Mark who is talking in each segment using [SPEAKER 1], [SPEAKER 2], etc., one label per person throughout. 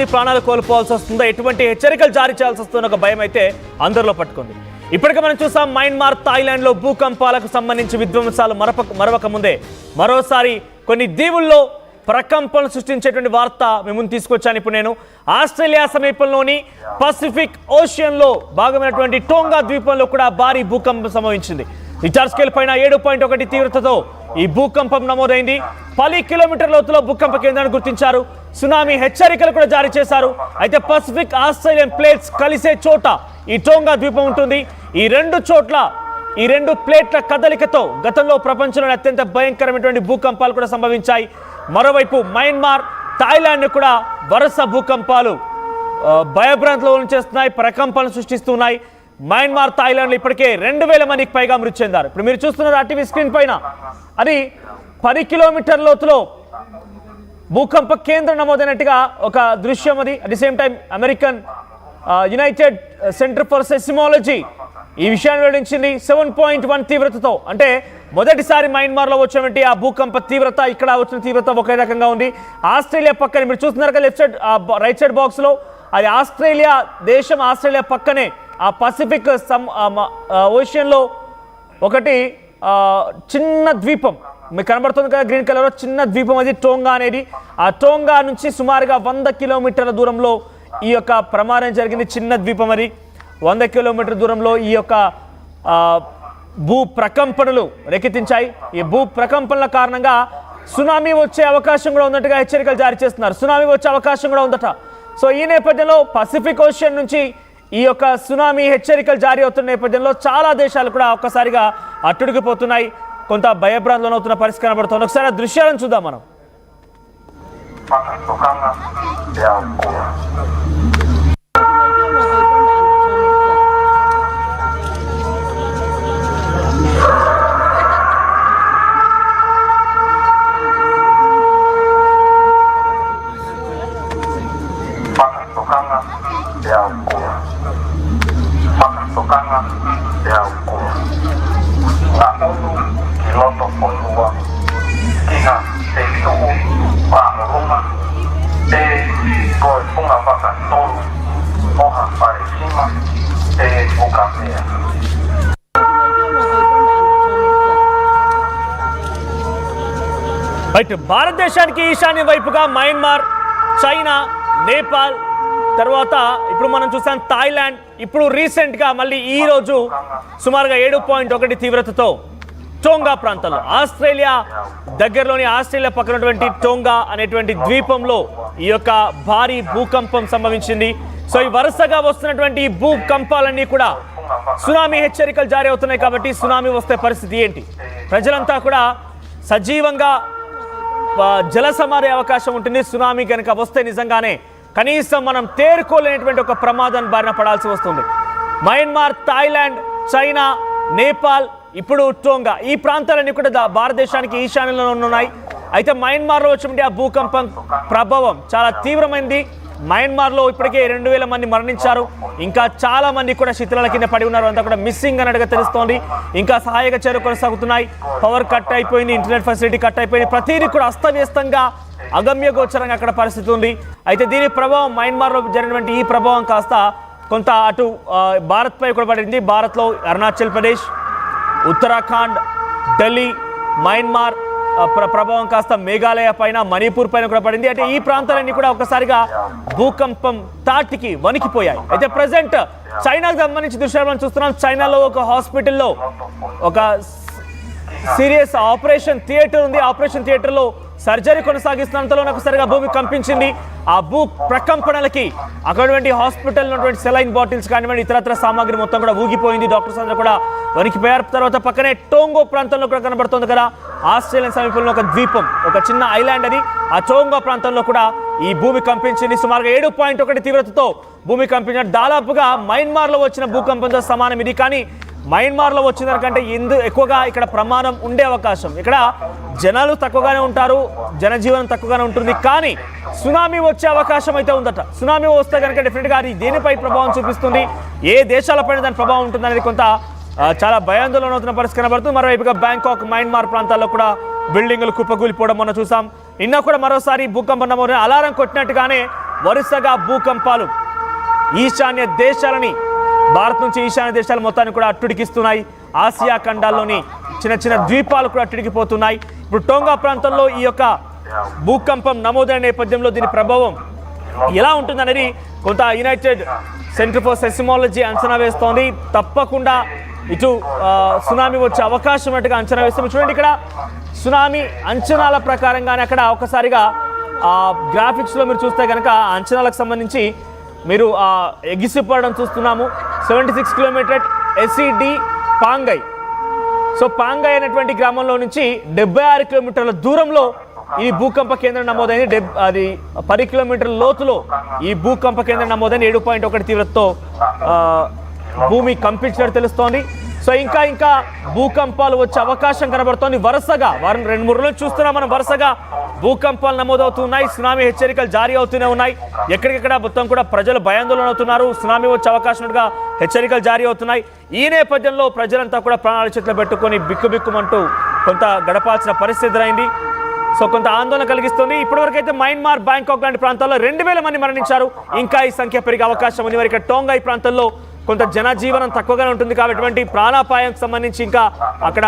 [SPEAKER 1] మంది ప్రాణాలు కోల్పోవాల్సి వస్తుందో, ఎటువంటి హెచ్చరికలు జారీ చేయాల్సి వస్తుందో ఒక భయం అయితే అందరిలో పట్టుకుంది. ఇప్పటికే మనం చూసాం మయన్మార్, థాయిలాండ్లో భూకంపాలకు సంబంధించి విధ్వంసాలు మరవక ముందే మరోసారి కొన్ని దీవుల్లో ప్రకంపనలు సృష్టించేటువంటి వార్త మేము ముందు తీసుకొచ్చాను. ఇప్పుడు నేను ఆస్ట్రేలియా సమీపంలోని పసిఫిక్ ఓషియన్లో భాగమైనటువంటి టోంగా ద్వీపంలో కూడా భారీ భూకంపం సంభవించింది. రిక్టర్ స్కేల్ పైన 7.1 తీవ్రతతో ఈ భూకంపం నమోదైంది. 10 కిలోమీటర్ల లోతులో భూకంప కేంద్రాన్ని గుర్తించారు. సునామీ హెచ్చరికలు కూడా జారీ చేశారు. అయితే పసిఫిక్ ఆస్ట్రేలియన్ ప్లేట్స్ కలిసే చోట ఈ టోంగా ద్వీపం ఉంటుంది. ఈ రెండు ప్లేట్ల కదలికతో గతంలో ప్రపంచంలోని అత్యంత భయంకరమైనటువంటి భూకంపాలు కూడా సంభవించాయి. మరోవైపు మయన్మార్, థాయిలాండ్ కూడా వరుస భూకంపాలు భయభ్రాంతులను చేస్తున్నాయి, ప్రకంపనలు సృష్టిస్తున్నాయి. మయన్మార్, థాయిలాండ్లో ఇప్పటికే 2000 మందికి పైగా మృతి చెందారు. ఇప్పుడు మీరు చూస్తున్నారు ఆ టీవీ స్క్రీన్ పైన, అది 10 కిలోమీటర్ల లోతులో భూకంప కేంద్రం నమోదైనట్టుగా ఒక దృశ్యం. అది at the same time American United centre for seismology ఈ విషయాన్ని వెల్లడించింది. 7.1 తీవ్రతతో, అంటే మొదటిసారి మయన్మార్లో వచ్చినటువంటి ఆ భూకంప తీవ్రత, ఇక్కడ వచ్చిన తీవ్రత ఒకే రకంగా ఉంది. ఆస్ట్రేలియా పక్కనే మీరు చూస్తున్నారు కదా, లెఫ్ట్ సైడ్ రైట్ సైడ్ బాక్స్లో, అది ఆస్ట్రేలియా దేశం. ఆస్ట్రేలియా పక్కనే ఆ పసిఫిక్ ఓషియన్లో ఒకటి చిన్న ద్వీపం మీకు కనబడుతుంది కదా గ్రీన్ కలర్లో, చిన్న ద్వీపం అది టోంగా అనేది. ఆ టోంగా నుంచి సుమారుగా 100 కిలోమీటర్ల దూరంలో ఈ యొక్క ప్రమాదం జరిగింది. చిన్న ద్వీపం అది. 100 కిలోమీటర్ల దూరంలో ఈ యొక్క భూ ప్రకంపనలు రేకెత్తించాయి. ఈ భూ ప్రకంపనల కారణంగా సునామీ వచ్చే అవకాశం కూడా ఉన్నట్టుగా హెచ్చరికలు జారీ చేస్తున్నారు. సునామీ వచ్చే అవకాశం కూడా ఉందట. సో ఈ నేపథ్యంలో పసిఫిక్ ఓషియన్ నుంచి ఈ యొక్క సునామీ హెచ్చరికలు జారీ అవుతున్న నేపథ్యంలో చాలా దేశాలు కూడా ఒక్కసారిగా అట్టుడికిపోతున్నాయి, కొంత భయభ్రాంతులను అవుతున్న పరిస్థితి కనబడుతుంది. ఒకసారి ఆ దృశ్యాలను చూద్దాం మనం. భారతదేశానికి ఈశాన్య వైపుగా మయన్మార్, చైనా, నేపాల్, తర్వాత ఇప్పుడు మనం చూసాం థాయిలాండ్, ఇప్పుడు రీసెంట్గా మళ్ళీ ఈ రోజు సుమారుగా 7.1 తీవ్రతతో టోంగా ప్రాంతంలో, ఆస్ట్రేలియా దగ్గరలోని ఆస్ట్రేలియా పక్కనటువంటి టోంగా అనేటువంటి ద్వీపంలో ఈ యొక్క భారీ భూకంపం సంభవించింది. సో ఈ వరుసగా వస్తున్నటువంటి భూకంపాలన్నీ కూడా సునామీ హెచ్చరికలు జారీ అవుతున్నాయి. కాబట్టి సునామీ వస్తే పరిస్థితి ఏంటి? ప్రజలంతా కూడా సజీవంగా జలసమారే అవకాశం ఉంటుంది. సునామీ కనుక వస్తే నిజంగానే కనీసం మనం తేరుకోలేనటువంటి ఒక ప్రమాదాన్ని బారిన పడాల్సి వస్తుంది. మయన్మార్, థాయిలాండ్, చైనా, నేపాల్, ఇప్పుడు టోంగా, ఈ ప్రాంతాలన్నీ కూడా భారతదేశానికి ఈశాన్యంలో ఉన్నాయి. అయితే మయన్మార్లో వచ్చినటువంటి ఆ భూకంపం ప్రభావం చాలా తీవ్రమైంది. మయన్మార్లో ఇప్పటికే 2000 మంది మరణించారు. ఇంకా చాలా మంది కూడా శిథిలాల కింద పడి ఉన్నారు. అంతా కూడా మిస్సింగ్ అన్నట్టుగా తెలుస్తోంది. ఇంకా సహాయక చర్యలు కొనసాగుతున్నాయి. పవర్ కట్ అయిపోయింది, ఇంటర్నెట్ ఫెసిలిటీ కట్ అయిపోయింది. ప్రతిదీ కూడా అస్తవ్యస్తంగా, అగమ్యగోచరంగా అక్కడ పరిస్థితి ఉంది. అయితే దీని ప్రభావం, మయన్మార్లో జరిగినటువంటి ఈ ప్రభావం కాస్త కొంత అటు భారత్పై కూడా పడింది. భారత్లో అరుణాచల్ ప్రదేశ్, ఉత్తరాఖండ్, ఢిల్లీ, మయన్మార్ ప్రభావం కాస్త మేఘాలయ పైన, మణిపూర్ పైన కూడా పడింది. అంటే ఈ ప్రాంతాలన్నీ కూడా ఒకసారిగా భూకంపం తాటికి వణికిపోయాయి. అయితే ప్రజెంట్ చైనాకు సంబంధించి దృశ్యాలను చూస్తున్నాం. చైనాలో ఒక హాస్పిటల్లో ఒక సీరియస్ ఆపరేషన్ థియేటర్ ఉంది. ఆపరేషన్ థియేటర్లో సర్జరీ కొనసాగిస్తున్నంతలో ఒకసారిగా భూమి కంపించింది. ఆ భూ ప్రకంపనలకి అక్కడటువంటి హాస్పిటల్ ఉన్నటువంటి సెలైన్ బాటిల్స్ కానివ్వండి, ఇతరత్ర సామాగ్రి మొత్తం కూడా ఊగిపోయింది. డాక్టర్స్ అందరూ కూడా వణికిపోయారు. తర్వాత పక్కనే టోంగో ప్రాంతంలో కూడా కనబడుతుంది కదా, ఆస్ట్రేలియా సమీపంలో ఒక ద్వీపం, ఒక చిన్న ఐలాండ్ అది. ఆ టోంగో ప్రాంతంలో కూడా ఈ భూమి కంపించింది. సుమారుగా 7.1 తీవ్రతతో భూమి కంపించారు. దాదాపుగా మయన్మార్లో వచ్చిన భూకంపంతో సమానం ఇది. కానీ మయన్మార్లో వచ్చిన దానికంటే ఎక్కువగా ఇక్కడ ప్రమాదం ఉండే అవకాశం, ఇక్కడ జనాలు తక్కువగానే ఉంటారు, జనజీవనం తక్కువగానే ఉంటుంది. కానీ సునామీ వచ్చే అవకాశం అయితే ఉందట. సునామీ వస్తే కనుక డెఫినెట్గా అది దేనిపై ప్రభావం చూపిస్తుంది, ఏ దేశాలపైన దాని ప్రభావం ఉంటుంది అనేది కొంత చాలా భయాందోళన అవుతున్న పరిస్థితి కనబడుతుంది. మరోవైపుగా బ్యాంకాక్, మయన్మార్ ప్రాంతాల్లో కూడా బిల్డింగులు కుప్పకూలిపోవడం మొన్న చూసాం. నిన్న కూడా మరోసారి భూకంపం నమోదు, అలారం కొట్టినట్టుగానే వరుసగా భూకంపాలు ఈశాన్య దేశాలని, భారత్ నుంచి ఈశాన్య దేశాల మొత్తాన్ని కూడా అట్టుడికిస్తున్నాయి. ఆసియా ఖండాల్లోని చిన్న చిన్న ద్వీపాలు కూడా అట్టుడికిపోతున్నాయి. ఇప్పుడు టోంగా ప్రాంతంలో ఈ యొక్క భూకంపం నమోదైన నేపథ్యంలో దీని ప్రభావం ఎలా ఉంటుందనేది కొంత యునైటెడ్ సెంటర్ ఫర్ సెస్మాలజీ అంచనా వేస్తోంది. తప్పకుండా ఇటు సునామీ వచ్చే అవకాశం ఉన్నట్టుగా అంచనా వేస్తాం. చూడండి, ఇక్కడ సునామీ అంచనాల ప్రకారంగానే అక్కడ ఒకసారిగా గ్రాఫిక్స్లో మీరు చూస్తే కనుక అంచనాలకు సంబంధించి మీరు ఎగిసిపడడం చూస్తున్నాము. 76 కిలోమీటర్ ఎస్ఈడి పాంగై. సో పాంగై అనేటువంటి గ్రామంలో నుంచి 76 కిలోమీటర్ల దూరంలో ఈ భూకంప కేంద్రం నమోదైంది. అది 10 కిలోమీటర్ల లోతులో ఈ భూకంప కేంద్రం నమోదైంది. 7.1 తీవ్రతతో భూమి కంపించినట్టు తెలుస్తోంది. సో ఇంకా భూకంపాలు వచ్చే అవకాశం కనబడుతోంది. వరుసగా 2-3 రోజులు చూస్తున్నాం మనం, వరుసగా భూకంపాలు నమోదవుతున్నాయి. సునామీ హెచ్చరికలు జారీ అవుతూనే ఉన్నాయి. ఎక్కడికెక్కడ మొత్తం కూడా ప్రజలు భయాందోళన అవుతున్నారు. సునామీ వచ్చే అవకాశంగా హెచ్చరికలు జారీ అవుతున్నాయి. ఈ నేపథ్యంలో ప్రజలంతా కూడా ప్రాణాల చేతిలో పెట్టుకొని బిక్కుబిక్కుమంటూ కొంత గడపాల్సిన పరిస్థితి ఎదురైంది. సో కొంత ఆందోళన కలిగిస్తుంది. ఇప్పటివరకు అయితే మయన్మార్, బ్యాంకాక్ లాంటి ప్రాంతాల్లో 2000 మంది మరణించారు. ఇంకా ఈ సంఖ్య పెరిగే అవకాశం ఉంది. మరి ఇక్కడ టోంగా ఈ ప్రాంతంలో కొంత జనజీవనం తక్కువగానే ఉంటుంది కాబట్టి ఎటువంటి ప్రాణాపాయానికి సంబంధించి ఇంకా అక్కడ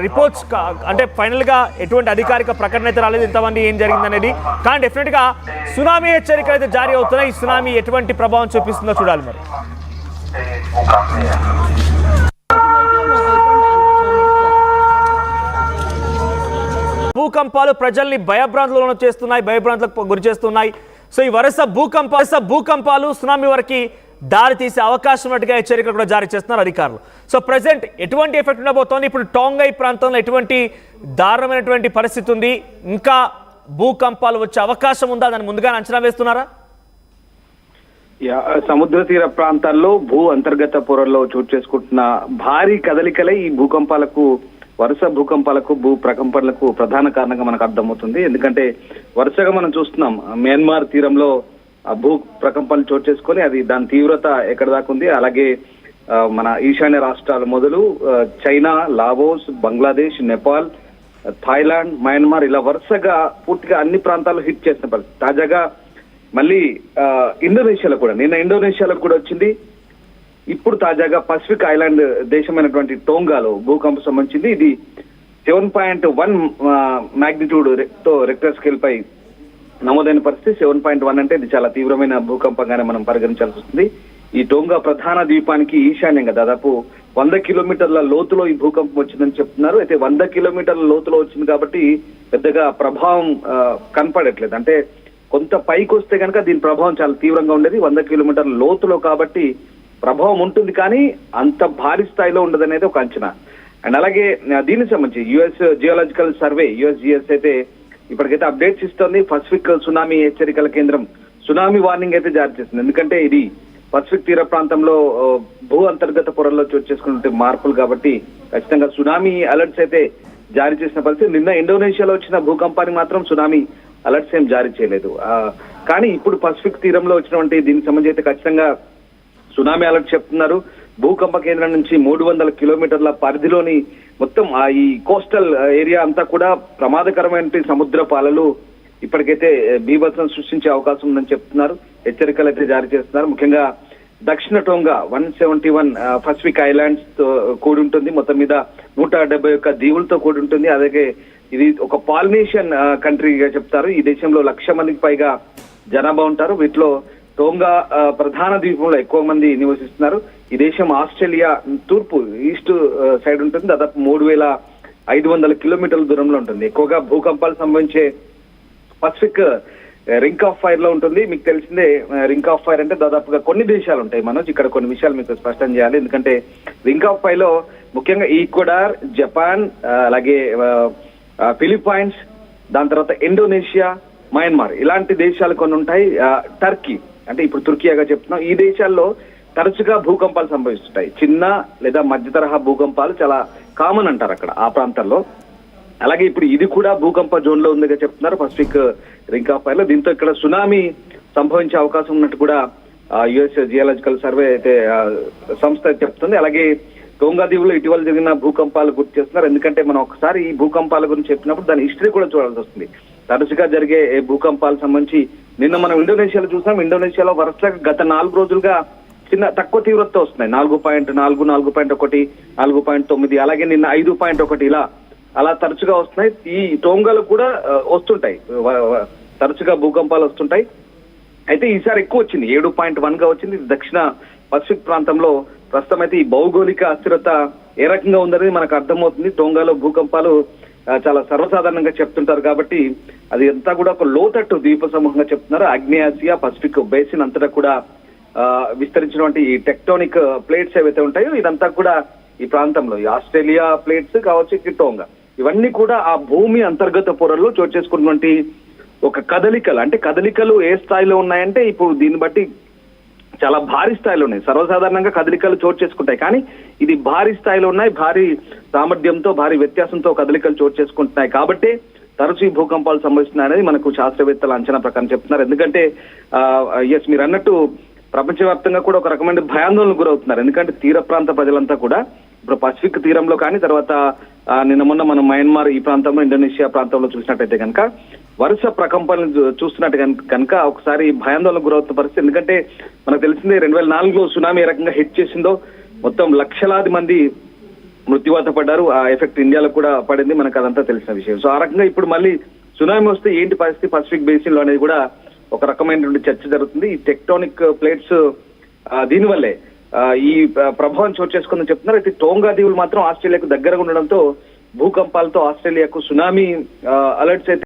[SPEAKER 1] రిపోర్ట్స్ అంటే ఫైనల్గా ఎటువంటి అధికారిక ప్రకటన అయితే రాలేదు ఇంతమంది ఏం జరిగింది అనేది. కానీ డెఫినెట్గా సునామీ హెచ్చరికలు అయితే జారీ అవుతున్నాయి. ఈ సునామీ ఎటువంటి ప్రభావం చూపిస్తుందో చూడాలి. మరి భూకంపాలు ప్రజల్ని భయభ్రాంతులను చేస్తున్నాయి, భయభ్రాంతులకు గురి చేస్తున్నాయి. సో ఈ వరుస భూకంపాలు సునామీ వరకు దారి తీసే అవకాశం ఉన్నట్టుగా హెచ్చరికలు కూడా జారీ చేస్తున్నారు అధికారులు. సో ప్రజెంట్ ఎటువంటి ఎఫెక్ట్ ఉండబోతోంది? ఇప్పుడు టోంగై ప్రాంతంలో ఎటువంటి దారుణమైనటువంటి పరిస్థితి ఉంది? ఇంకా భూకంపాలు వచ్చే అవకాశం ఉందా? దాన్ని ముందుగానే అంచనా వేస్తున్నారా?
[SPEAKER 2] సముద్ర తీర ప్రాంతాల్లో భూ అంతర్గత పొరల్లో చోటు చేసుకుంటున్న భారీ కదలికలే ఈ వరుస భూకంపాలకు, భూ ప్రకంపనలకు ప్రధాన కారణంగా మనకు అర్థమవుతుంది. ఎందుకంటే వరుసగా మనం చూస్తున్నాం మయన్మార్ తీరంలో భూ ప్రకంపనలు చోటు చేసుకొని అది దాని తీవ్రత ఎక్కడ దాకా ఉంది. అలాగే మన ఈశాన్య రాష్ట్రాలు మొదలు China, Laos, Bangladesh, Nepal, Thailand, Myanmar ఇలా వరుసగా పూర్తిగా అన్ని ప్రాంతాలు హిట్ చేసిన పరిస్థితి. తాజాగా మళ్ళీ ఇండోనేషియాలో కూడా, నిన్న ఇండోనేషియాలో కూడా వచ్చింది. ఇప్పుడు తాజాగా పసిఫిక్ ఐలాండ్ దేశమైనటువంటి టోంగాలో భూకంపం సంబంధించింది. ఇది 7.1 మ్యాగ్నిట్యూడ్ తో రెక్టర్ స్కేల్ పై నమోదైన పరిస్థితి. 7.1 అంటే ఇది చాలా తీవ్రమైన భూకంపంగానే మనం పరిగణించాల్సి వస్తుంది. ఈ టోంగా ప్రధాన ద్వీపానికి ఈశాన్యంగా దాదాపు 100 కిలోమీటర్ల లోతులో ఈ భూకంపం వచ్చిందని చెప్తున్నారు. అయితే 100 కిలోమీటర్ల లోతులో వచ్చింది కాబట్టి పెద్దగా ప్రభావం కనపడట్లేదు. అంటే కొంత పైకి వస్తే కనుక దీని ప్రభావం చాలా తీవ్రంగా ఉండేది. 100 కిలోమీటర్ల లోతులో కాబట్టి ప్రభావం ఉంటుంది, కానీ అంత భారీ స్థాయిలో ఉండదనేది ఒక అంచనా. అండ్ అలాగే దీనికి సంబంధించి యుఎస్ జియోలాజికల్ సర్వే USGS అయితే ఇప్పటికైతే అప్డేట్స్ ఇస్తుంది. పసిఫిక్ సునామీ హెచ్చరికల కేంద్రం సునామీ వార్నింగ్ అయితే జారీ చేస్తుంది. ఎందుకంటే ఇది పసిఫిక్ తీర ప్రాంతంలో భూ అంతర్గత పొరల్లో చోటు చేసుకునే మార్పులు కాబట్టి ఖచ్చితంగా సునామీ అలర్ట్స్ అయితే జారీ చేసిన పరిస్థితి. నిన్న ఇండోనేషియాలో వచ్చిన భూకంపానికి మాత్రం సునామీ అలర్ట్స్ ఏం జారీ చేయలేదు. కానీ ఇప్పుడు పసిఫిక్ తీరంలో వచ్చినటువంటి దీనికి సంబంధించి అయితే ఖచ్చితంగా సునామీ అలర్ట్ చెప్తున్నారు. భూకంప కేంద్రం నుంచి 300 కిలోమీటర్ల పరిధిలోని మొత్తం ఈ కోస్టల్ ఏరియా అంతా కూడా ప్రమాదకరమైన సముద్ర పాలలు ఇప్పటికైతే బీభత్సం సృష్టించే అవకాశం ఉందని చెప్తున్నారు. హెచ్చరికలు అయితే జారీ చేస్తున్నారు. ముఖ్యంగా దక్షిణ టోంగా 171 పసిఫిక్ ఐలాండ్స్ తో కూడి ఉంటుంది. మొత్తం మీద 171 దీవులతో కూడి ఉంటుంది. అలాగే ఇది ఒక పాలినేషియన్ కంట్రీగా చెప్తారు. ఈ దేశంలో 1,00,000 మందికి పైగా జనాభా ఉంటారు. వీటిలో టోంగా ప్రధాన ద్వీపంలో ఎక్కువ మంది నివసిస్తున్నారు. ఈ దేశం ఆస్ట్రేలియా తూర్పు ఈస్ట్ సైడ్ ఉంటుంది. దాదాపు 3,500 కిలోమీటర్ల దూరంలో ఉంటుంది. ఎక్కువగా భూకంపాలు సంభవించే పసిఫిక్ రింగ్ ఆఫ్ ఫైర్ లో ఉంటుంది. మీకు తెలిసిందే రింగ్ ఆఫ్ ఫైర్ అంటే దాదాపుగా కొన్ని దేశాలు ఉంటాయి. మనోజ్ ఇక్కడ కొన్ని విషయాలు మీకు స్పష్టం చేయాలి. ఎందుకంటే రింగ్ ఆఫ్ ఫైర్ లో ముఖ్యంగా ఈక్వెడార్, జపాన్, అలాగే ఫిలిప్పైన్స్, దాని తర్వాత ఇండోనేషియా, మయన్మార్ ఇలాంటి దేశాలు కొన్ని ఉంటాయి. టర్కీ అంటే ఇప్పుడు తుర్కియాగా చెప్తున్నాం. ఈ దేశాల్లో తరచుగా భూకంపాలు సంభవిస్తుంటాయి. చిన్న లేదా మధ్య తరహా భూకంపాలు చాలా కామన్ అంటారు అక్కడ ఆ ప్రాంతాల్లో. అలాగే ఇప్పుడు ఇది కూడా భూకంప జోన్ లో ఉందిగా చెప్తున్నారు పసిఫిక్ రింగ్ ఆఫ్ ఫైర్ లో. దీంతో ఇక్కడ సునామీ సంభవించే అవకాశం ఉన్నట్టు కూడా యుఎస్ జియోలాజికల్ సర్వే అయితే సంస్థ చెప్తుంది. అలాగే టోంగా దీవులో ఇటీవల జరిగిన భూకంపాలు గుర్తు చేస్తున్నారు. ఎందుకంటే మనం ఒకసారి ఈ భూకంపాల గురించి చెప్పినప్పుడు దాని హిస్టరీ కూడా చూడాల్సి వస్తుంది. తరచుగా జరిగే భూకంపాలకు సంబంధించి నిన్న మనం ఇండోనేషియాలో చూసాం. ఇండోనేషియాలో వరుసగా గత 4 రోజులుగా తక్కువ తీవ్రత వస్తున్నాయి. 4.4, 4.1, 4.9, అలాగే నిన్న 5.1 అలా తరచుగా వస్తున్నాయి. ఈ టోంగాలో కూడా వస్తుంటాయి, తరచుగా భూకంపాలు వస్తుంటాయి. అయితే ఈసారి ఎక్కువ వచ్చింది, 7.1గా వచ్చింది. దక్షిణ పసిఫిక్ ప్రాంతంలో ప్రస్తుతం అయితే ఈ భౌగోళిక అస్థిరత ఏ రకంగా ఉందనేది మనకు అర్థమవుతుంది. టోంగాలో భూకంపాలు చాలా సర్వసాధారణంగా చెప్తుంటారు కాబట్టి అది అంతా కూడా ఒక లోతట్టు ద్వీప సమూహంగా చెప్తున్నారు. ఆగ్నేయాసియా పసిఫిక్ బేసిన్ అంతటా కూడా విస్తరించినటువంటి ఈ టెక్టోనిక్ ప్లేట్స్ ఏవైతే ఉంటాయో ఇదంతా కూడా ఈ ప్రాంతంలో ఈ ఆస్ట్రేలియా ప్లేట్స్ కావచ్చు, టోంగా, ఇవన్నీ కూడా ఆ భూమి అంతర్గత పొరల్లో చోటు చేసుకున్నటువంటి ఒక కదలికలు. అంటే కదలికలు ఏ స్థాయిలో ఉన్నాయంటే ఇప్పుడు దీన్ని బట్టి చాలా భారీ స్థాయిలో ఉన్నాయి. సర్వసాధారణంగా కదలికలు చోటు చేసుకుంటాయి, కానీ ఇది భారీ స్థాయిలో ఉన్నాయి. భారీ సామర్థ్యంతో, భారీ వ్యత్యాసంతో కదలికలు చోటు చేసుకుంటున్నాయి. కాబట్టి తరచూ ఈ భూకంపాలు సంభవిస్తున్నాయి అనేది మనకు శాస్త్రవేత్తల అంచనా ప్రకారం చెప్తున్నారు. ఎందుకంటే మీరు అన్నట్టు ప్రపంచవ్యాప్తంగా కూడా ఒక రకమైన భయాందోళనకు గురవుతున్నారు. ఎందుకంటే తీర ప్రాంత ప్రజలంతా కూడా ఇప్పుడు పసిఫిక్ తీరంలో కానీ, తర్వాత నిన్న మొన్న మనం మయన్మార్ ఈ ప్రాంతంలో, ఇండోనేషియా ప్రాంతంలో చూసినట్టయితే కనుక వరుస ప్రకంపనలు చూస్తున్నట్టు కనుక ఒకసారి భయాందోళనకు గురవుతున్న పరిస్థితి. ఎందుకంటే మనకు తెలిసిందే 2004లో సునామీ ఏ రకంగా హిట్ చేసిందో, మొత్తం లక్షలాది మంది మృత్యువాత పడ్డారు. ఆ ఎఫెక్ట్ ఇండియాలో కూడా పడింది, మనకు అదంతా తెలిసిన విషయం. సో ఆ రకంగా ఇప్పుడు మళ్ళీ సునామీ వస్తే ఏంటి పరిస్థితి పసిఫిక్ బేసిన్ లో అనేది కూడా ఒక రకమైనటువంటి చర్చ జరుగుతుంది. ఈ టెక్టోనిక్ ప్లేట్స్ దీనివల్లే ఈ ప్రభావం చోటు చేసుకుందని చెప్తున్నారు. అయితే టోంగా దీవులు మాత్రం ఆస్ట్రేలియాకు దగ్గరగా ఉండడంతో భూకంపాలతో ఆస్ట్రేలియాకు సునామీ అలర్ట్స్ అయితే